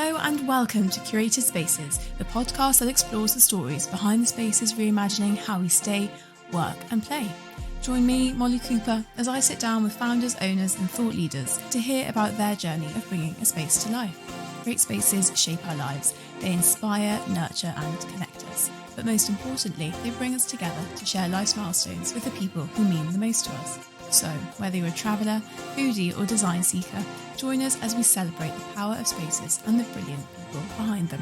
Hello and welcome to Curated Spaces, the podcast that explores the stories behind the spaces reimagining how we stay, work and play. Join me, Molly Cooper, as I sit down with founders, owners and thought leaders to hear about their journey of bringing a space to life. Great spaces shape our lives. They inspire, nurture and connect us. But most importantly, they bring us together to share life's milestones with the people who mean the most to us. So, whether you're a traveller, foodie or design seeker, join us as we celebrate the power of spaces and the brilliant people behind them.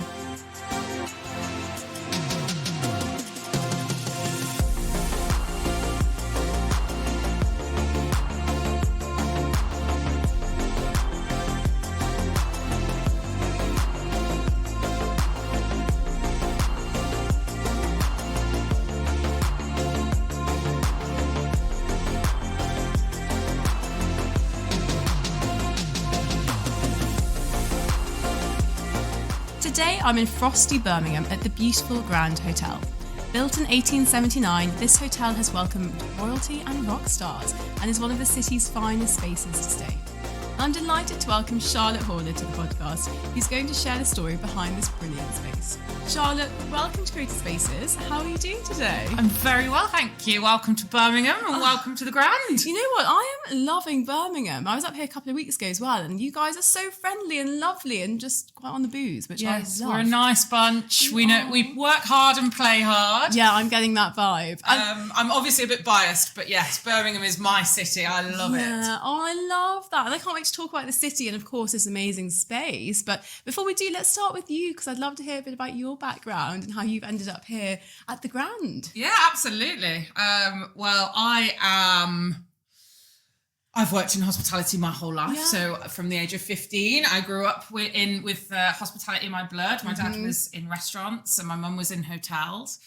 Today I'm in frosty Birmingham at the beautiful Grand Hotel. Built in 1879, this hotel has welcomed royalty and rock stars and is one of the city's finest spaces to stay. I'm delighted to welcome Charlotte Horler to the podcast, who's going to share the story behind this brilliant space. Charlotte, welcome to Curated Spaces. How are you doing today? I'm very well, thank you. Welcome to Birmingham and welcome to the Grand. You know what? I am loving Birmingham. I was up here a couple of weeks ago as well, and you guys are so friendly and lovely and just quite on the booze, which I love. We're a nice bunch. We work hard and play hard. Yeah, I'm getting that vibe. I'm obviously a bit biased, but yes, Birmingham is my city. I love it. Oh, I love that. And I can't wait to talk about the city and, of course, this amazing space. But before we do, let's start with you, because I'd love to hear a bit about your background and how you've ended up here at the Grand. Yeah, absolutely. Well, I've worked in hospitality my whole life. Yeah. So from the age of 15, I grew up with hospitality in my blood. My dad was in restaurants and my mum was in hotels.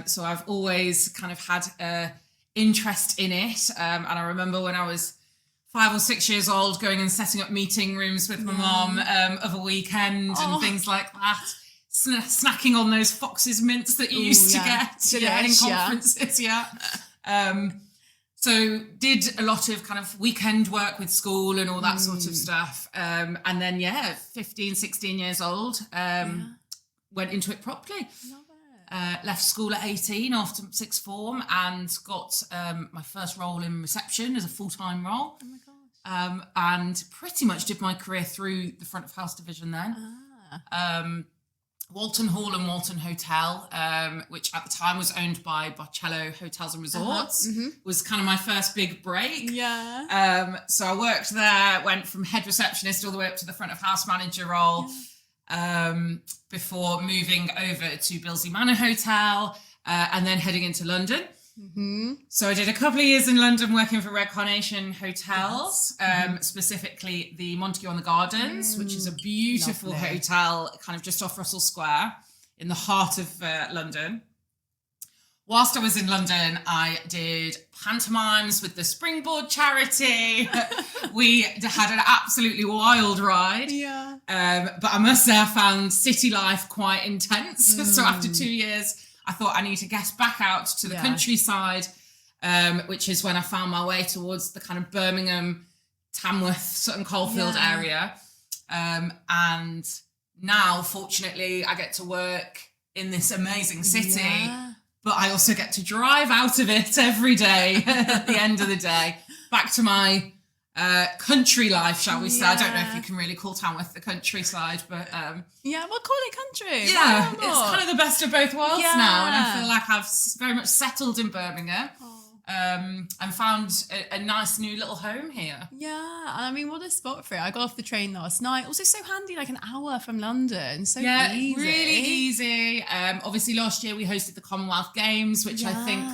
So I've always kind of had an interest in it. And I remember when I was 5 or 6 years old going and setting up meeting rooms with my mum of a weekend and things like that. Snacking on those Fox's mints that you used to get in conferences. So did a lot of kind of weekend work with school and all that sort of stuff. And then, 15, 16 years old, went into it properly. Love it. Left school at 18 after sixth form and got my first role in reception as a full-time role. Oh my gosh. And pretty much did my career through the front of house division then. Walton Hall and Walton Hotel, which at the time was owned by Barcello Hotels and Resorts, was kind of my first big break. Yeah. So I worked there, went from head receptionist all the way up to the front of house manager role, before moving over to Bilsey Manor Hotel, and then heading into London. So I did a couple of years in London working for Red Carnation Hotels, specifically the Montague on the Gardens, which is a beautiful hotel kind of just off Russell Square in the heart of London. Whilst I was in London, I did pantomimes with the Springboard charity. We had an absolutely wild ride. Yeah. But I must say I found city life quite intense. So after 2 years, I thought I need to get back out to the countryside, which is when I found my way towards the kind of Birmingham, Tamworth, Sutton Coldfield area. And now, fortunately, I get to work in this amazing city, but I also get to drive out of it every day at the end of the day, back to my country life, shall we say. I don't know if you can really call Tamworth the countryside, but we'll call it country. Yeah, it's kind of the best of both worlds now, and I feel like I've very much settled in Birmingham. And found a nice new little home here. Yeah, and I mean, what a spot for it. I got off the train last night. Also so handy, like an hour from London. So easy. Really easy. Obviously last year we hosted the Commonwealth Games, which I think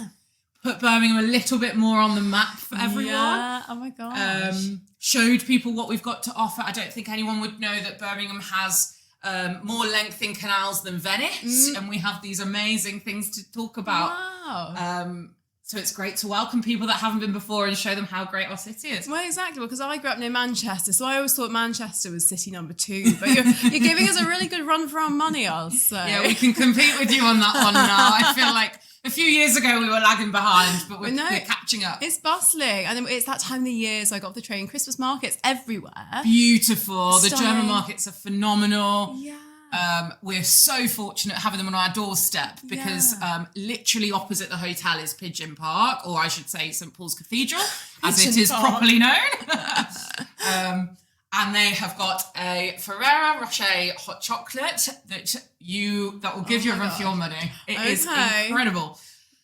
put Birmingham a little bit more on the map for everyone. Yeah, oh my gosh. Showed people what we've got to offer. I don't think anyone would know that Birmingham has more length in canals than Venice, and we have these amazing things to talk about. Wow. So it's great to welcome people that haven't been before and show them how great our city is. Well, exactly, because I grew up near Manchester, so I always thought Manchester was city number 2. But you're giving us a really good run for our money, I'll say. Yeah, we can compete with you on that one now. I feel like a few years ago we were lagging behind, but we're catching up. It's bustling. And then it's that time of the year, so I got off the train. Christmas markets everywhere. Beautiful. Stunning. The German markets are phenomenal. Yeah. We're so fortunate having them on our doorstep because literally opposite the hotel is Pigeon Park, or I should say St Paul's Cathedral, as it is properly known. And they have got a Ferrero Rocher hot chocolate that will give you a run for your money. It is incredible.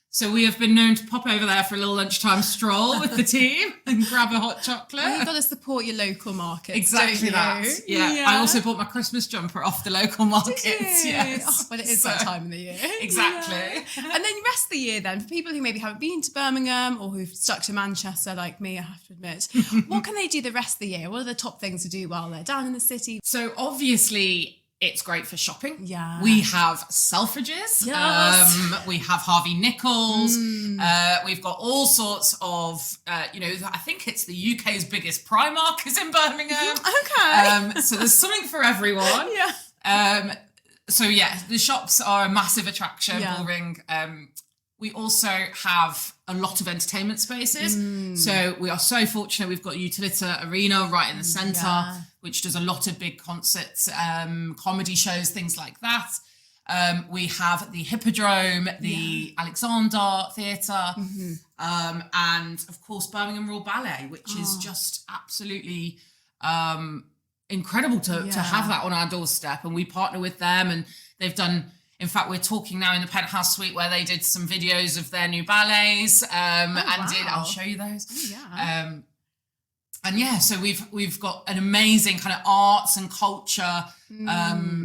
So we have been known to pop over there for a little lunchtime stroll with the team and grab a hot chocolate. Well, you've got to support your local markets. Exactly that. Yeah. I also bought my Christmas jumper off the local markets. Yes. Oh, well, it is that time of the year. Exactly. Yeah. And then the rest of the year then, for people who maybe haven't been to Birmingham or who've stuck to Manchester like me, I have to admit, what can they do the rest of the year? What are the top things to do while they're down in the city? So obviously, it's great for shopping. Yeah. We have Selfridges. Yes. We have Harvey Nichols. We've got all sorts of, I think it's the UK's biggest Primark is in Birmingham. Okay. So there's something for everyone. Yeah. The shops are a massive attraction, Yeah. Bullring. We also have a lot of entertainment spaces. So we are so fortunate. We've got Utilita Arena right in the centre, which does a lot of big concerts, comedy shows, things like that. We have the Hippodrome, the Alexander Theatre, and of course Birmingham Royal Ballet, which is just absolutely incredible to have that on our doorstep. And we partner with them, and they've done... In fact, we're talking now in the Penthouse suite where they did some videos of their new ballets. I'll show you those. Oh, yeah. So we've got an amazing kind of arts and culture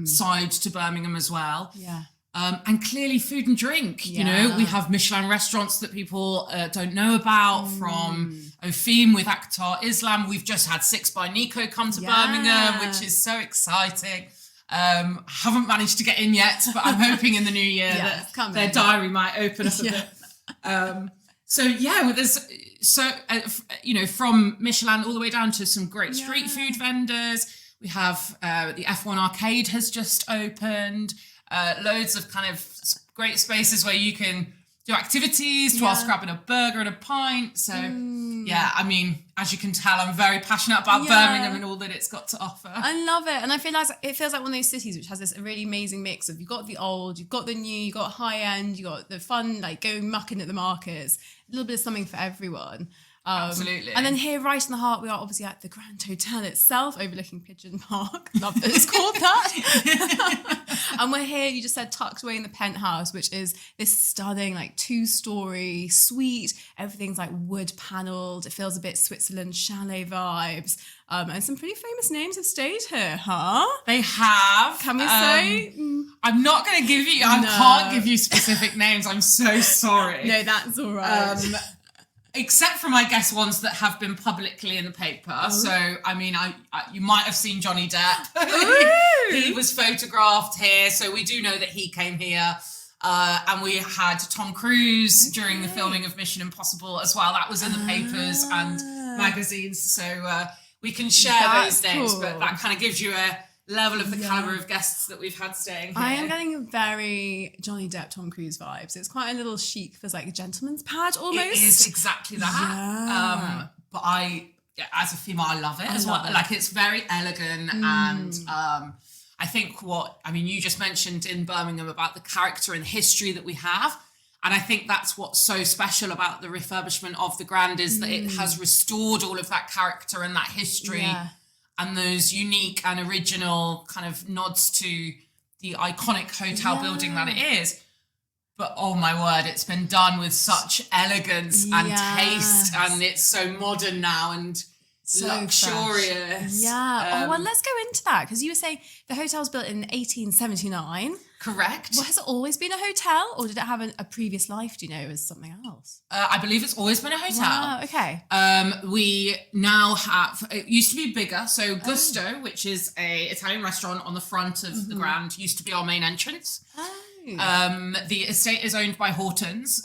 side to Birmingham as well. Yeah. And clearly food and drink. You know, we have Michelin restaurants that people don't know about, from Ophim with Akhtar Islam. We've just had 6 by Nico come to Birmingham, which is so exciting. Haven't managed to get in yet, but I'm hoping in the new year that their diary might open up a bit. From Michelin all the way down to some great street food vendors. We have the F1 arcade has just opened. Loads of kind of great spaces where you can do activities whilst grabbing a burger and a pint. So as you can tell, I'm very passionate about Birmingham and all that it's got to offer. I love it. And I feel like it feels like one of those cities which has this really amazing mix of, you've got the old, you've got the new, you've got high end, you've got the fun, like going mucking at the markets, a little bit of something for everyone. Absolutely. And then here, right in the heart, we are obviously at the Grand Hotel itself, overlooking Pigeon Park. Love that it's called that. And we're here, you just said, tucked away in the penthouse, which is this stunning, like 2-story suite. Everything's like wood panelled. It feels a bit Switzerland chalet vibes. And some pretty famous names have stayed here, huh? They have. Can we say? I'm not going to give you, I can't give you specific names. I'm so sorry. No, that's all right. Except for, I guess, ones that have been publicly in the paper. So, I mean, you might have seen Jonny Depp. He was photographed here. So we do know that he came here. And we had Tom Cruise during the filming of Mission Impossible as well. That was in the papers and magazines. So we can share those names. But that kind of gives you a level of the calibre of guests that we've had staying here. I am getting a very Jonny Depp, Tom Cruise vibes. It's quite a little chic, feels like a gentleman's pad almost. It is exactly that. But as a female, I love it as well. Like, it's very elegant and I think you just mentioned in Birmingham about the character and the history that we have. And I think that's what's so special about the refurbishment of the Grand is that it has restored all of that character and that history. Yeah. And those unique and original kind of nods to the iconic hotel building that it is. But oh my word, it's been done with such elegance and taste, and it's so modern now and so luxurious. Fresh. Yeah. Well, let's go into that, because you were saying the hotel was built in 1879. Correct. Well, has it always been a hotel, or did it have a previous life, do you know, as something else? I believe it's always been a hotel. Wow, okay. We now have, it used to be bigger, so Gusto, which is a Italian restaurant on the front of the Grand, used to be our main entrance. The estate is owned by Hortons,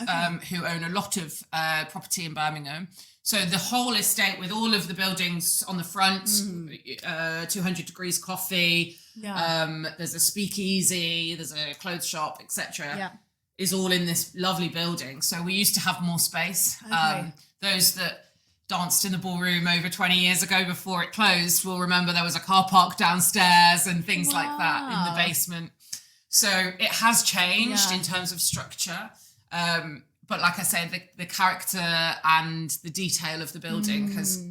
who own a lot of property in Birmingham. So the whole estate with all of the buildings on the front, 200 Degrees Coffee, there's a speakeasy, there's a clothes shop, etc. Is all in this lovely building. So we used to have more space. Those that danced in the ballroom over 20 years ago before it closed will remember there was a car park downstairs and things like that in the basement. So it has changed in terms of structure. But like I said, the character and the detail of the building has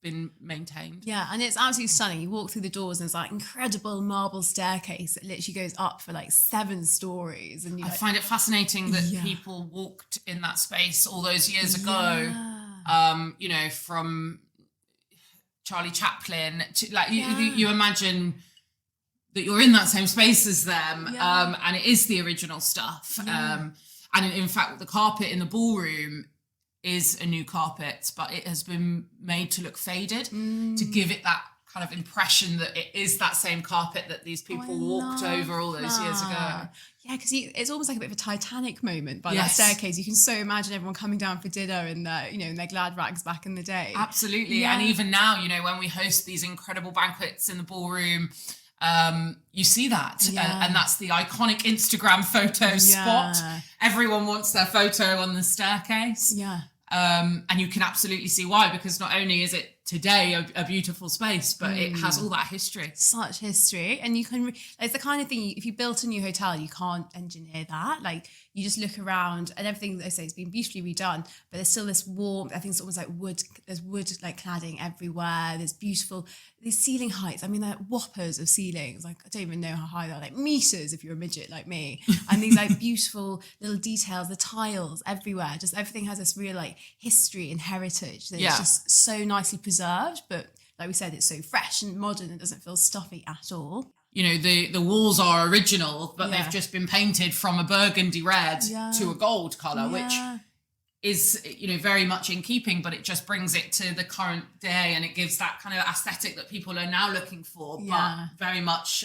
been maintained. Yeah, and it's absolutely stunning. You walk through the doors and it's like incredible marble staircase that literally goes up for like 7 stories. And I find it fascinating that people walked in that space all those years ago. You know, from Charlie Chaplin to like you imagine that you're in that same space as them, and it is the original stuff. And in fact, the carpet in the ballroom is a new carpet, but it has been made to look faded to give it that kind of impression that it is that same carpet that these people walked over all those years ago. Yeah, because it's almost like a bit of a Titanic moment by that staircase. You can so imagine everyone coming down for dinner in their, you know, in their glad rags back in the day. Absolutely. Yeah. And even now, you know, when we host these incredible banquets in the ballroom, you see that. And that's the iconic Instagram photo spot. Everyone wants their photo on the staircase. And you can absolutely see why, because not only is it today a beautiful space, but it has all that history. Such history. And you can, it's the kind of thing, if you built a new hotel, you can't engineer that. Like, you just look around and everything, they say, has been beautifully redone, but there's still this warmth. I think it's almost like wood. There's wood like cladding everywhere. There's beautiful, these ceiling heights. I mean, they're whoppers of ceilings. Like, I don't even know how high they're, like meters if you're a midget like me. And these like beautiful little details, the tiles everywhere. Just everything has this real like history and heritage that is just so nicely preserved. But like we said, it's so fresh and modern. It doesn't feel stuffy at all. You know, the walls are original, but they've just been painted from a burgundy red to a gold colour, which is, you know, very much in keeping, but it just brings it to the current day and it gives that kind of aesthetic that people are now looking for, but very much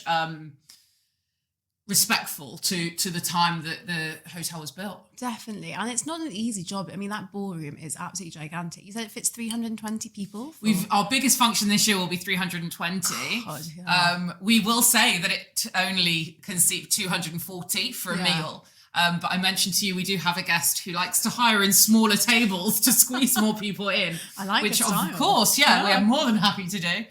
respectful to the time that the hotel was built. Definitely. And it's not an easy job. I mean, that ballroom is absolutely gigantic. You said it fits 320 people? Our biggest function this year will be 320. God, we will say that it only can seat 240 for a meal. But I mentioned to you, we do have a guest who likes to hire in smaller tables to squeeze more people in. I like which, of course, we are more than happy to do.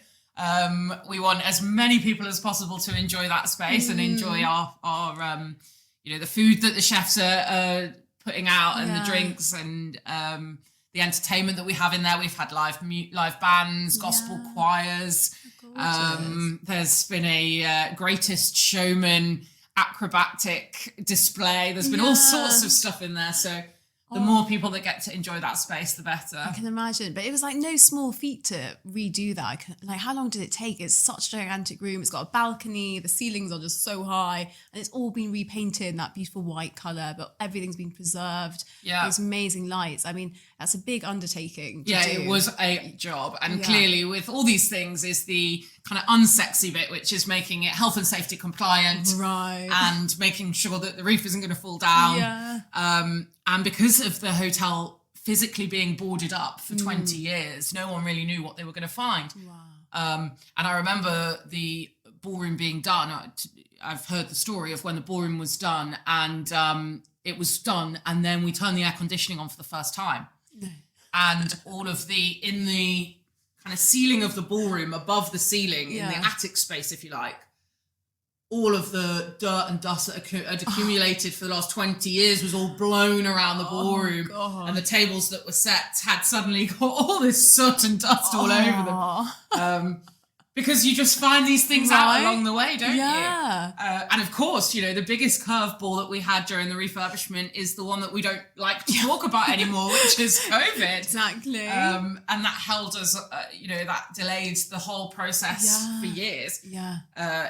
We want as many people as possible to enjoy that space and enjoy our you know, the food that the chefs are putting out and the drinks and the entertainment that we have in there. We've had live bands, gospel choirs. There's been a Greatest Showman acrobatic display. There's been all sorts of stuff in there. So the more people that get to enjoy that space, the better. I can imagine. But it was like no small feat to redo that. Like, how long did it take? It's such a gigantic room. It's got a balcony. The ceilings are just so high. And it's all been repainted in that beautiful white colour, but everything's been preserved. Yeah. Those amazing lights. I mean, that's a big undertaking to do. It was a job. And clearly with all these things is the kind of unsexy bit, which is making it health and safety compliant. Right. And making sure that the roof isn't going to fall down. Yeah. And because of the hotel physically being boarded up for 20 years, no one really knew what they were going to find. Wow. And I remember the ballroom being done. I've heard the story of when the ballroom was done and it was done and then we turned the air conditioning on for the first time. No. And all of in the kind of ceiling of the ballroom, above the ceiling, in the attic space, if you like, all of the dirt and dust that had accumulated for the last 20 years was all blown around the ballroom. And the tables that were set had suddenly got all this soot and dust all over them. Because you just find these things out along the way, don't you? And of course, you know, the biggest curveball that we had during the refurbishment is the one that we don't like to talk about anymore, which is COVID. Exactly. And that held us, you know, that delayed the whole process for years.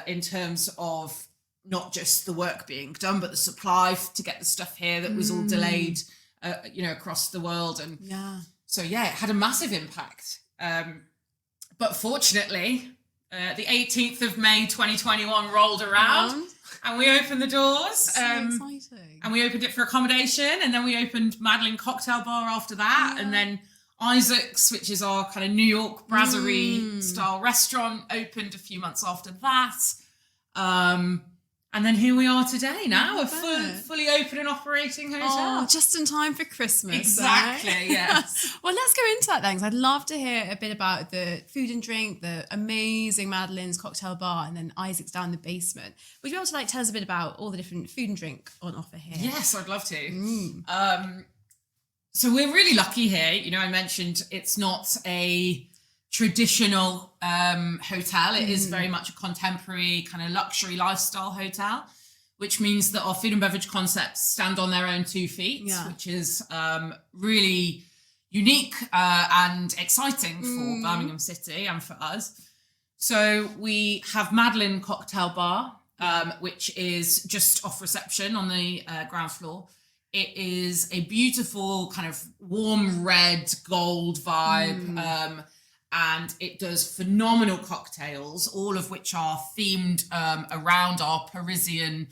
In terms of not just the work being done, but the supply to get the stuff here that was all delayed, you know, across the world. And so, it had a massive impact. But fortunately, the 18th of May 2021 rolled around And we opened the doors. So exciting. And we opened it for accommodation. And then we opened Madeleine Cocktail Bar after that. Yeah. And then Isaac's, which is our kind of New York brasserie style restaurant, opened a few months after that. And then here we are today now, a fully open and operating hotel. Oh, just in time for Christmas. Exactly, yes. Well, let's go into that then, because I'd love to hear a bit about the food and drink, the amazing Madeleine's cocktail bar, and then Isaac's down in the basement. Would you be able to tell us a bit about all the different food and drink on offer here? Yes, I'd love to. So we're really lucky here. You know, I mentioned it's not a traditional hotel. It is very much a contemporary kind of luxury lifestyle hotel, which means that our food and beverage concepts stand on their own 2 feet, which is really unique and exciting for Birmingham City and for us. So we have Madeleine Cocktail Bar, which is just off reception on the ground floor. It is a beautiful kind of warm red gold vibe, and it does phenomenal cocktails, all of which are themed around our Parisian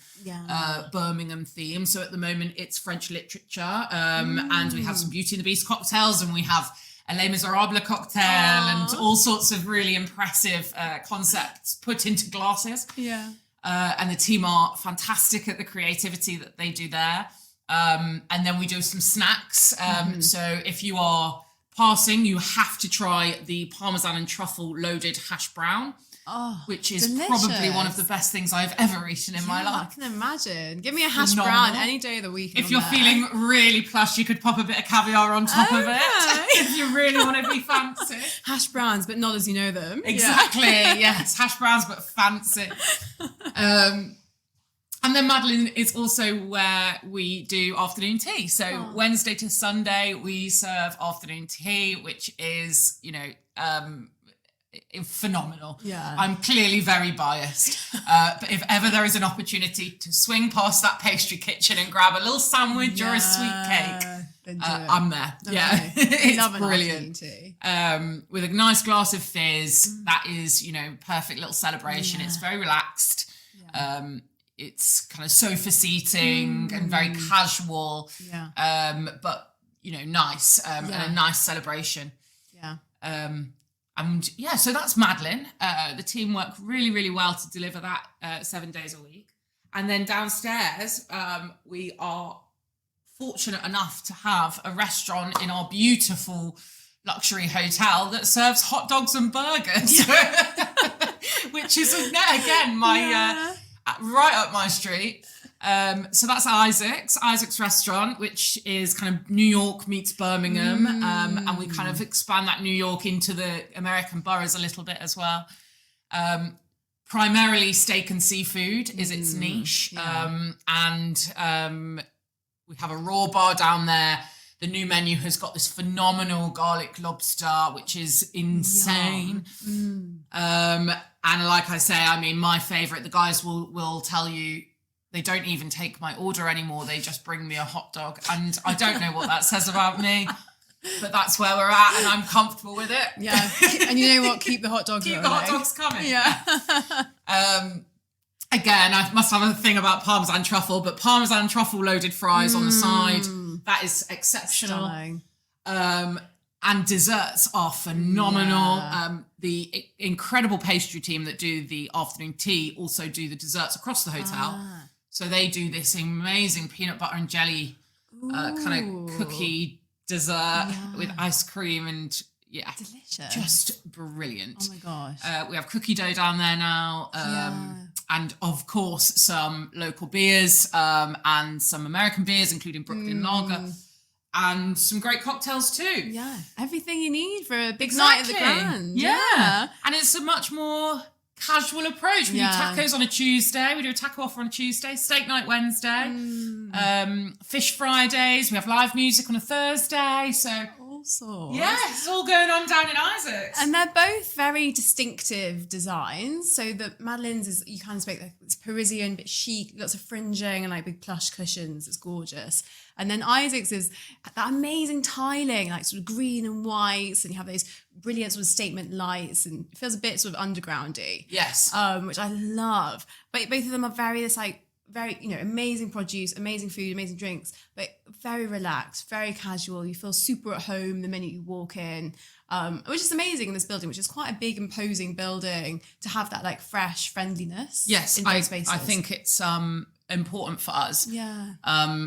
Birmingham theme. So at the moment it's French literature, and we have some Beauty and the Beast cocktails, and we have a Les Miserables cocktail, and all sorts of really impressive concepts put into glasses. Yeah. And the team are fantastic at the creativity that they do there. And then we do some snacks. So if you are passing, you have to try the Parmesan and truffle loaded hash brown, which is probably one of the best things I've ever eaten in my life. I can imagine. Give me a hash brown any day of the week. If you're feeling really plush, you could pop a bit of caviar on top of it if you really want to be fancy. Hash browns, but not as you know them. Exactly, yes. Hash browns, but fancy. And then Madeleine is also where we do afternoon tea. So Wednesday to Sunday, we serve afternoon tea, which is, you know, phenomenal. Yeah. I'm clearly very biased. But if ever there is an opportunity to swing past that pastry kitchen and grab a little sandwich or a sweet cake, I'm there. Okay. Yeah. It's brilliant. Tea. With a nice glass of fizz, that is, you know, perfect little celebration. It's very relaxed. Yeah. It's kind of sofa seating and very casual, but, you know, nice, and a nice celebration. Yeah. And yeah, so that's Madeleine. The team work really, really well to deliver that 7 days a week. And then downstairs, we are fortunate enough to have a restaurant in our beautiful luxury hotel that serves hot dogs and burgers, which is, again, my... right up my street. So that's Isaac's restaurant, which is kind of New York meets Birmingham. And we kind of expand that New York into the American boroughs a little bit as well. Primarily steak and seafood is its niche. And we have a raw bar down there. The new menu has got this phenomenal garlic lobster, which is insane. And like I say, I mean, my favourite, the guys will tell you they don't even take my order anymore. They just bring me a hot dog. And I don't know what that says about me, but that's where we're at and I'm comfortable with it. Yeah. And you know what? Keep the hot dogs Keep the hot dogs coming. Yeah. Again, I must have a thing about Parmesan truffle, but Parmesan truffle loaded fries on the side. That is exceptional. And desserts are phenomenal. The incredible pastry team that do the afternoon tea also do the desserts across the hotel. So they do this amazing peanut butter and jelly kind of cookie dessert with ice cream and delicious. Just brilliant. Oh my gosh. We have cookie dough down there now. And of course some local beers and some American beers, including Brooklyn Lager. And some great cocktails too. Yeah. Everything you need for a big night at the Grand. Yeah. And it's a much more casual approach. We do tacos on a Tuesday. We do a taco offer on a Tuesday. Steak night Wednesday. Fish Fridays. We have live music on a Thursday. So sorts. Yeah, it's all going on down in Isaac's. And they're both very distinctive designs. So the Madeleine's is, you kind of speak, it's Parisian, but chic, lots of fringing and like big plush cushions. It's gorgeous. And then Isaac's is that amazing tiling, like sort of green and whites, and you have those brilliant sort of statement lights, and it feels a bit sort of undergroundy. Yes. Which I love. But both of them are very amazing produce, amazing food, amazing drinks, but very relaxed, very casual. You feel super at home the minute you walk in, which is amazing in this building, which is quite a big, imposing building, to have that like fresh friendliness. Yes, in those spaces. I think it's important for us. Yeah.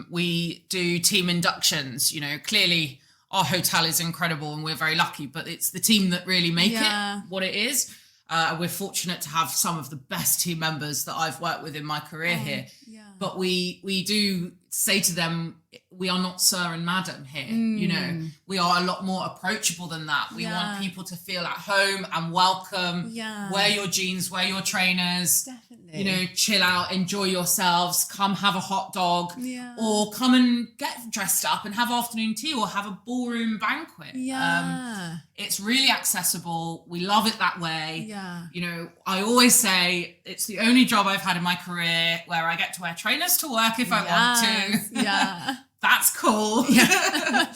We do team inductions. You know, clearly our hotel is incredible and we're very lucky, but it's the team that really make it what it is. We're fortunate to have some of the best team members that I've worked with in my career here. Yeah. But we do say to them, we are not sir and madam here. You know, we are a lot more approachable than that. We want people to feel at home and welcome. Yeah. Wear your jeans, wear your trainers. Definitely. You know, chill out, enjoy yourselves, come have a hot dog, or come and get dressed up and have afternoon tea or have a ballroom banquet. Yeah. It's really accessible. We love it that way. Yeah. You know, I always say it's the only job I've had in my career where I get to wear trainers to work if I want to. Yeah. That's cool. Yeah.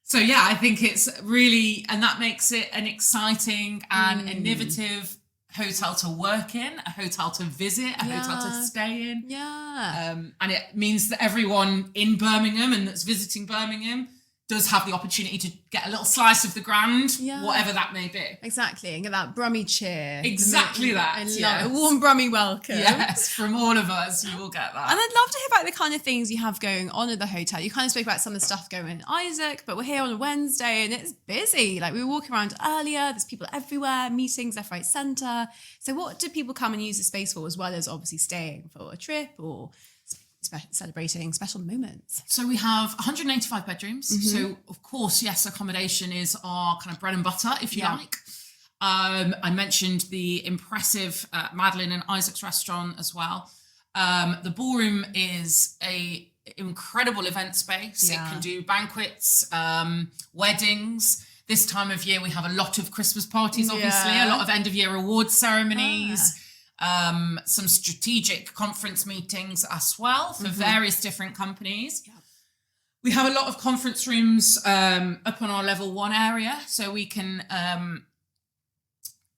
So yeah, I think it's really, and that makes it an exciting and innovative hotel to work in, a hotel to visit, a hotel to stay in. Yeah. And it means that everyone in Birmingham and that's visiting Birmingham does have the opportunity to get a little slice of the grand, whatever that may be. Exactly, and get that Brummy cheer. Exactly that. I love it. A warm Brummy welcome. Yes, from all of us, you will get that. And I'd love to hear about the kind of things you have going on at the hotel. You kind of spoke about some of the stuff going on in Isaac, but we're here on a Wednesday and it's busy. Like, we were walking around earlier, there's people everywhere, meetings left, right, centre. So what do people come and use the space for, as well as obviously staying for a trip or celebrating special moments? So we have 185 bedrooms. So of course, yes, accommodation is our kind of bread and butter, if you like. I mentioned the impressive Madeleine and Isaac's restaurant as well. The ballroom is a incredible event space. It can do banquets, weddings. This time of year, we have a lot of Christmas parties, obviously, a lot of end of year awards ceremonies. Some strategic conference meetings as well for various different companies. Yep. We have a lot of conference rooms up on our level 1 area, so we can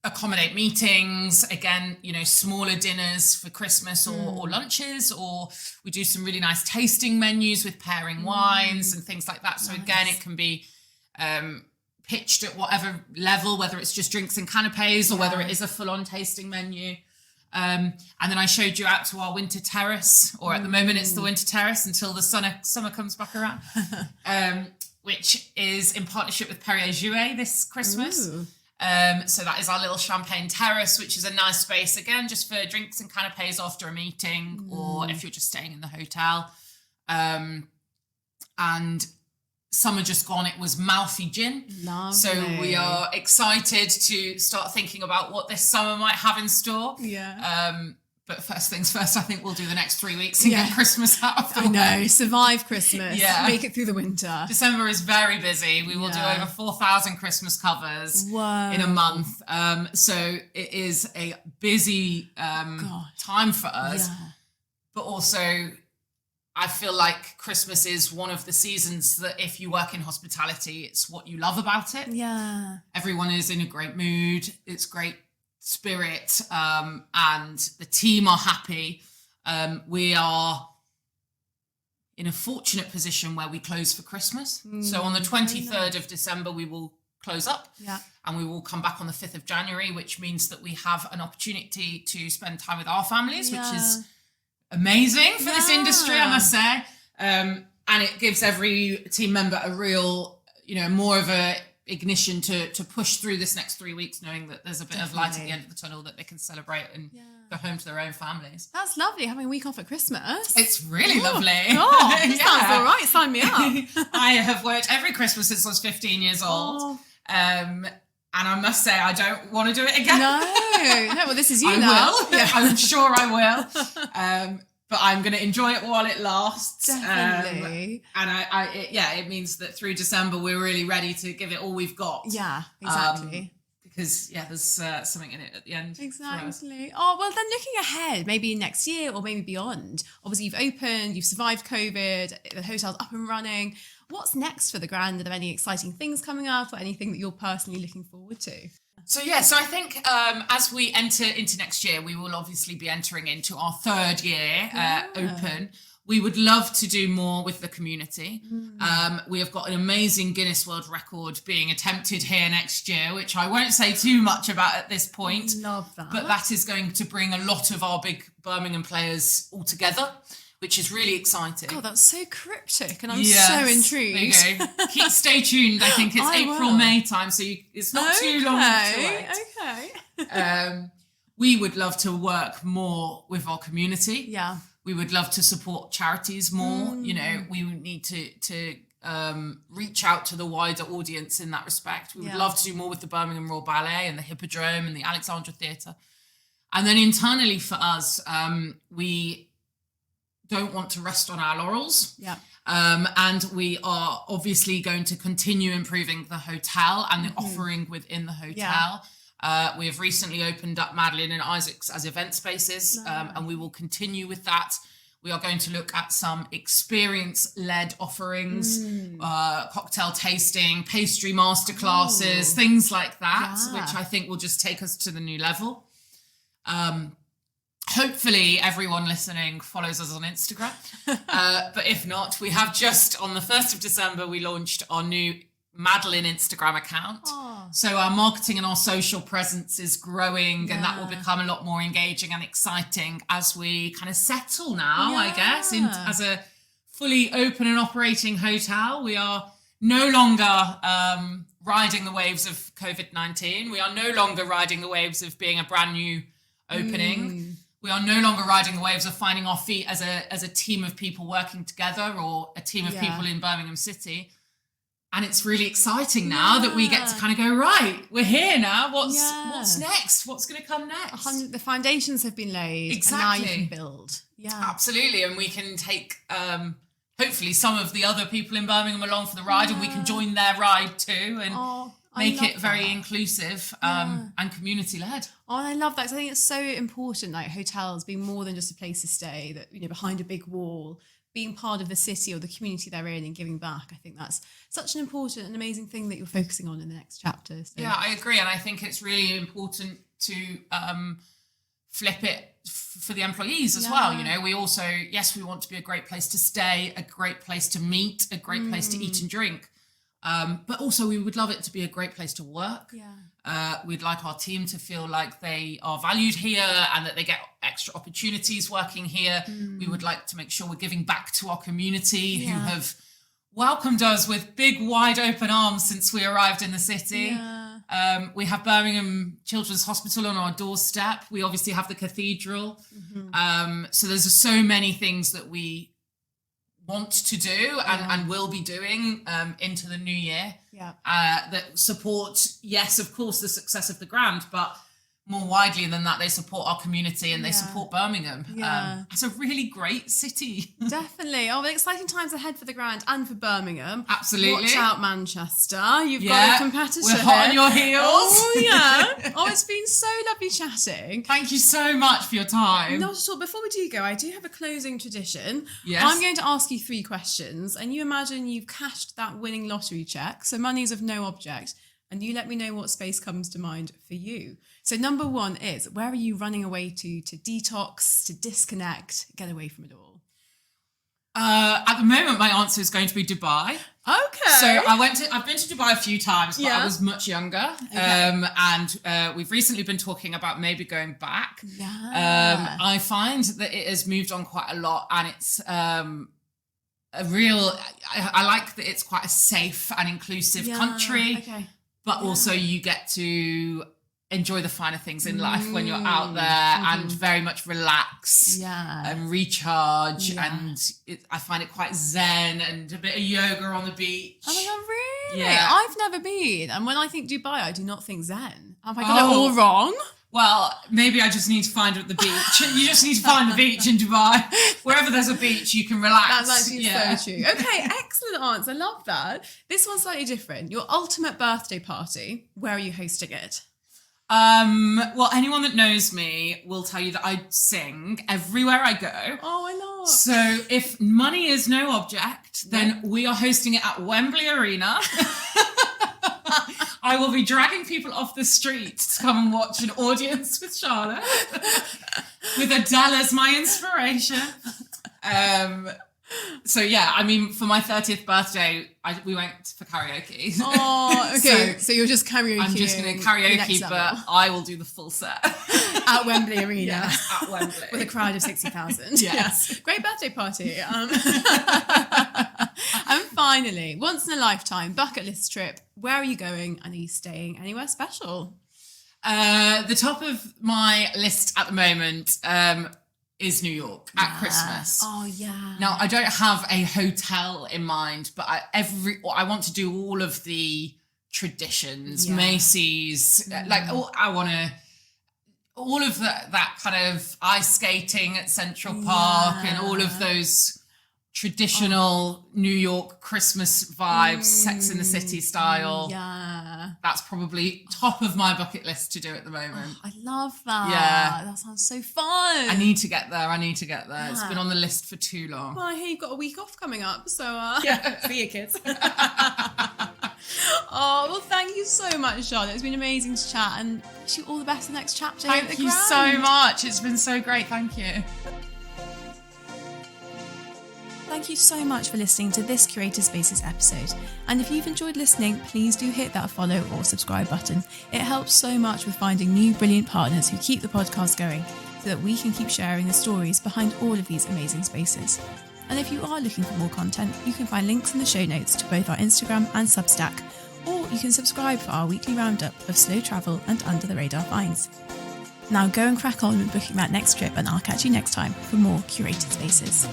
accommodate meetings, again, you know, smaller dinners for Christmas or lunches, or we do some really nice tasting menus with pairing wines and things like that. So again, it can be pitched at whatever level, whether it's just drinks and canapes or whether it is a full-on tasting menu. And then I showed you out to our winter terrace, or at the moment it's the winter terrace until the summer comes back around, which is in partnership with Perrier this Christmas. So that is our little champagne terrace, which is a nice space, again, just for drinks and canapes after a meeting, or if you're just staying in the hotel. And summer just gone, it was Malfi gin. Lovely. So we are excited to start thinking about what this summer might have in store. Yeah. But first things first, I think we'll do the next 3 weeks and get Christmas out of the way. I know, survive Christmas, make it through the winter. December is very busy. We will do over 4,000 Christmas covers in a month. So it is a busy time for us. Yeah. But also, I feel like Christmas is one of the seasons that if you work in hospitality, it's what you love about it. Yeah. Everyone is in a great mood. It's great spirit, and the team are happy. We are in a fortunate position where we close for Christmas. So on the 23rd of December, we will close up. Yeah. And we will come back on the 5th of January, which means that we have an opportunity to spend time with our families, which is amazing for this industry, I must say. And it gives every team member a real, more of a ignition to push through this next 3 weeks, knowing that there's a bit of light at the end of the tunnel that they can celebrate and go home to their own families. That's lovely, having a week off at Christmas. It's really lovely. Oh, sounds all right. Sign me up. I have worked every Christmas since I was 15 years old. And I must say, I don't want to do it again. No, well, this is you I now. will. Yeah. I'm sure I will. but I'm going to enjoy it while it lasts. Definitely. And it means that through December, we're really ready to give it all we've got. Yeah, exactly. Because there's something in it at the end. Exactly. Oh, well, then looking ahead, maybe next year or maybe beyond. Obviously, you've opened, you've survived COVID, the hotel's up and running. What's next for the Grand? Are there any exciting things coming up or anything that you're personally looking forward to? So I think as we enter into next year, we will obviously be entering into our third year open. We would love to do more with the community. We have got an amazing Guinness World Record being attempted here next year, which I won't say too much about at this point. Love that. But that is going to bring a lot of our big Birmingham players all together, which is really exciting. Oh, that's so cryptic, and I'm so intrigued. There you go. Stay tuned. I think it's April, May time, so it's not too long to wait. Okay. We would love to work more with our community. Yeah. We would love to support charities more. You know, we would need to reach out to the wider audience in that respect. We would love to do more with the Birmingham Royal Ballet and the Hippodrome and the Alexandra Theatre. And then internally for us, we don't want to rest on our laurels. Yeah. And we are obviously going to continue improving the hotel and the offering within the hotel. Yeah. We have recently opened up Madeleine and Isaac's as event spaces, and we will continue with that. We are going to look at some experience-led offerings, cocktail tasting, pastry masterclasses, things like that, which I think will just take us to the new level. Hopefully everyone listening follows us on Instagram. But if not, we have just on the 1st of December, we launched our new Madeleine Instagram account. So our marketing and our social presence is growing, and that will become a lot more engaging and exciting as we kind of settle now, I guess, as a fully open and operating hotel. We are no longer riding the waves of COVID-19. We are no longer riding the waves of being a brand new opening. We are no longer riding the waves of finding our feet as a team of people working together or a team of people in Birmingham City. And it's really exciting now that we get to kind of go, right, we're here now. What's next? What's going to come next? The foundations have been laid. Exactly. And now you can build. Yeah. Absolutely. And we can take, hopefully, some of the other people in Birmingham along for the ride, and we can join their ride too and make it very inclusive and community-led. Oh, and I love that, because I think it's so important, like hotels being more than just a place to stay, that, you know, behind a big wall, being part of the city or the community they're in and giving back. I think that's such an important and amazing thing that you're focusing on in the next chapter. So. Yeah, I agree. And I think it's really important to flip it for the employees as well. You know, we also, we want to be a great place to stay, a great place to meet, a great place to eat and drink. But also we would love it to be a great place to work. We'd like our team to feel like they are valued here and that they get extra opportunities working here. We would like to make sure we're giving back to our community who have welcomed us with big, wide open arms since we arrived in the city. We have Birmingham Children's Hospital on our doorstep. We obviously have the cathedral. So there's so many things that we want to do and will be doing into the new year that support, yes, of course, the success of the Grand, but more widely than that, they support our community and they support Birmingham. It's a really great city. Definitely. Oh, well, exciting times ahead for the Grand and for Birmingham. Absolutely. Watch out, Manchester. You've got a competitor. We're hot on your heels. Oh, yeah. Oh, it's been so lovely chatting. Thank you so much for your time. Not at all. Before we do go, I do have a closing tradition. Yes. I'm going to ask you 3 questions, and you imagine you've cashed that winning lottery check, so money is of no object, and you let me know what space comes to mind for you. So number 1 is, where are you running away to detox, to disconnect, get away from it all? At the moment, my answer is going to be Dubai. Okay. So I've been to Dubai a few times, but I was much younger. Okay. And we've recently been talking about maybe going back. Yeah. I find that it has moved on quite a lot, and it's I like that it's quite a safe and inclusive country. Okay. But also you get to enjoy the finer things in life when you're out there and very much relax and recharge. And I find it quite zen, and a bit of yoga on the beach. Oh my God, really? Yeah. I've never been. And when I think Dubai, I do not think zen. Have I got it all wrong? Well, maybe I just need to find the beach. You just need to find the beach in Dubai. Wherever there's a beach, you can relax. That's actually so true. Okay, excellent answer. I love that. This one's slightly different. Your ultimate birthday party, where are you hosting it? Well, anyone that knows me will tell you that I sing everywhere I go. Oh, I know. So if money is no object, then we are hosting it at Wembley Arena. I will be dragging people off the street to come and watch an audience with Charlotte, with Adele as my inspiration. So yeah, I mean, for my 30th birthday, we went for karaoke. Oh, okay. So you're just karaoke. I'm just going to karaoke, but I will do the full set. At Wembley Arena. Yes, at Wembley. With a crowd of 60,000. Yes. Great birthday party. And finally, once in a lifetime bucket list trip. Where are you going, and are you staying anywhere special? The top of my list at the moment is New York at Christmas. Oh yeah. Now I don't have a hotel in mind, but I want to do all of the traditions, Macy's, I want to all of that kind of ice skating at Central Park and all of those traditional New York Christmas vibes, Sex in the City style. Yeah. That's probably top of my bucket list to do at the moment. Oh, I love that. Yeah. That sounds so fun. I need to get there. It's been on the list for too long. Well, I hear you've got a week off coming up, so see you, kids. Oh, well, thank you so much, Charlotte. It's been amazing to chat, and wish you all the best in the next chapter. Thank you so much. It's been so great. Thank you. Thank you so much for listening to this Curated Spaces episode. And if you've enjoyed listening, please do hit that follow or subscribe button. It helps so much with finding new brilliant partners who keep the podcast going, so that we can keep sharing the stories behind all of these amazing spaces. And if you are looking for more content, you can find links in the show notes to both our Instagram and Substack, or you can subscribe for our weekly roundup of slow travel and under the radar finds. Now go and crack on with booking that next trip, and I'll catch you next time for more Curated Spaces.